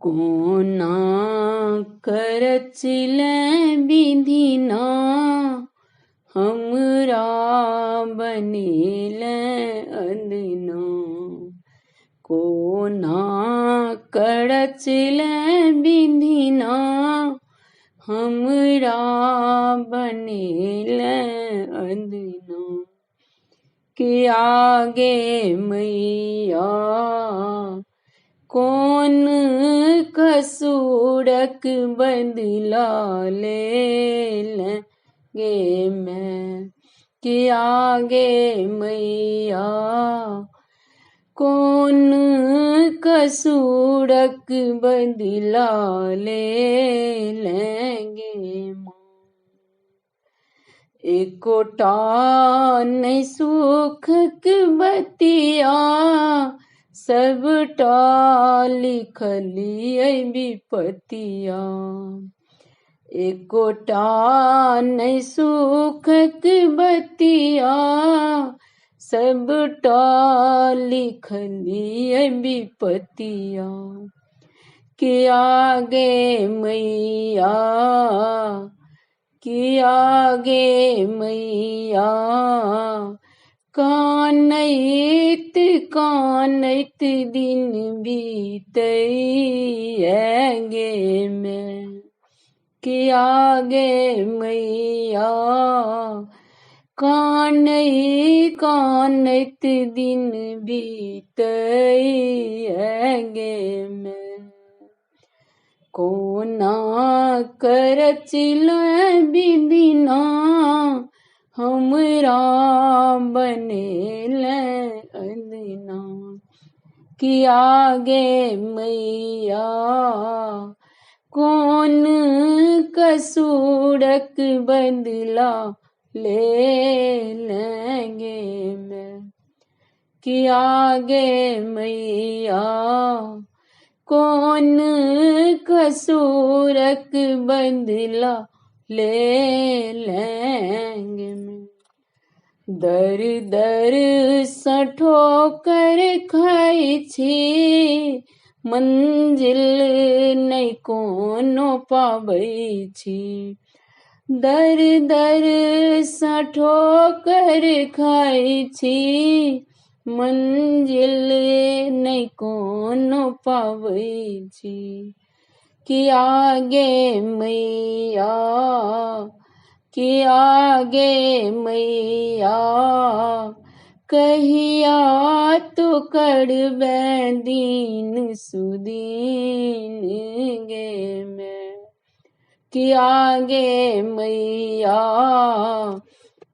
कोना करचिल विधिना हमरा बनेल अंदना। कोना करचिल विधिना हमरा बनेल अंदना। के आगे मैया कौन कसूरक बदला ले लेंगे मैं। के आगे मैया कौन कसूरक बदला ले लेंगे माँ। एकोटा नहीं सुखक बतिया सबटा लिखलिए विपतिया। एकोटा नहीं सुखक बतिया सबटा लिखलिए विपतिया। के आगे मैया के आगे मैया कानैत कानैत दिन बीतैगे मैं। के आगे मैया कानैत कानैत दिन बीतैगे मैं। कोना करचिल विधिना हमरा बनेल अंदना। कि आगे मैया कौन कसूरक बदला ले लेंगे मैं। कि आगे मैया कौन कसूरक बदला ले लेंगे मैं। दर दर ठोकर खाई छी मंजिल नहीं कोनो पाबै छी। दर दर ठोकर खाई छी मंजिल नहीं कोनो पाबै छी। कि आगे मैया कि आगे मैया कहिया तो करबै दीन सुदीन गे मैं। कि आगे मैया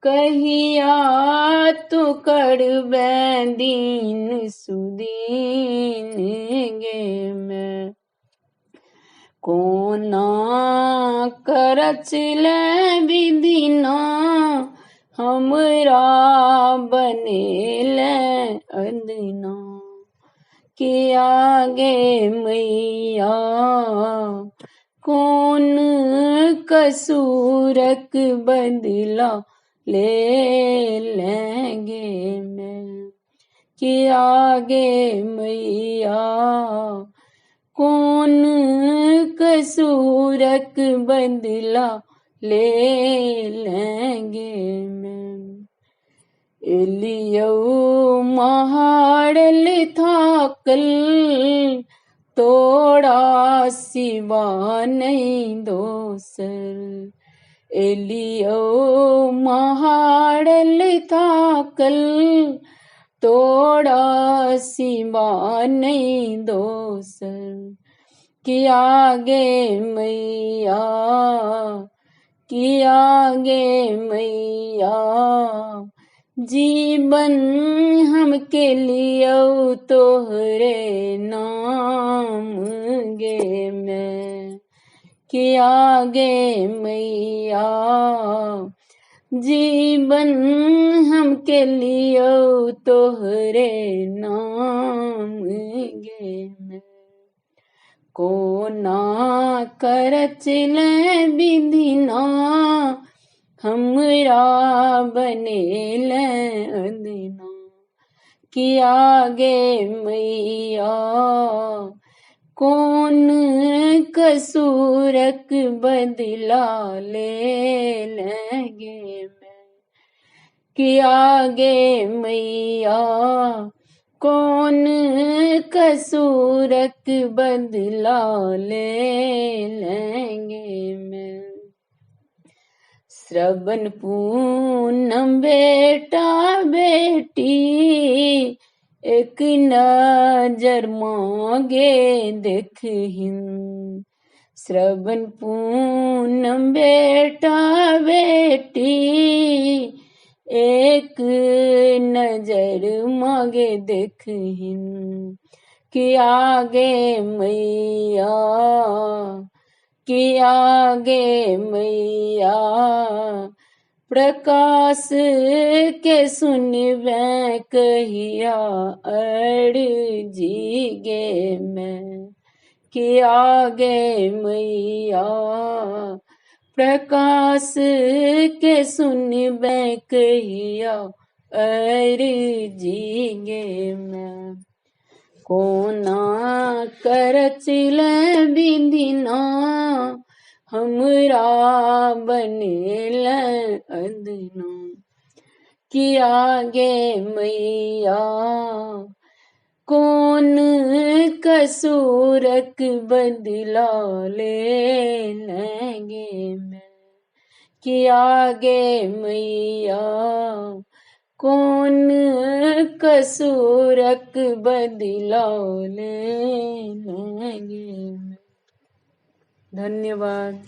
कहिया तो करबै दीन सुदीन गे मैं। कोना करचिल विधिना हमरा बनेल अंदना। के आगे मैया कौन कसूरक बदला ले लेंगे मैं। के आगे मैया कौन कसूरक बदला ले लेंगे मैं। एलियो महाड़ल थाकल तोड़ा सिवा नहीं दोसर। एलियो महाड़ल थाकल तोड़ा सिवा नहीं दोसर। कि आगे मैया कि आगे मैया जीवन हमके लियो तोहरे नाम गे मैं। कि आगे मैया जीवन हमके लियो तोहरे नाम गे मैं। कोना करचिल विधिना हमरा बनेल अंदना। कि आगे मैया कौन कसूरक बदला ले लेंगे मैं कि आगे मैया कौन कसूरक बदला ले लेंगे मैं। श्रवण पूनम बेटा बेटी एक नजर मांगे देखहिन। श्रवण पूनम बेटा बेटी एक नजर मांगे देखहिन कि आगे मैया कि आगे मैया प्रकाश के सुनबे कहिया अर्जी गे मैं कि आगे मैया प्रकाश के सुनबे कहिया अर्जी गे मैं। कोना करचिल बिंदिना हमरा बनेल अंदना कि आगे मैया कौन कसूरक बदला ले लेंगे मैं कि आगे मैया कौन कसूरक बदला ले लेंगे। धन्यवाद।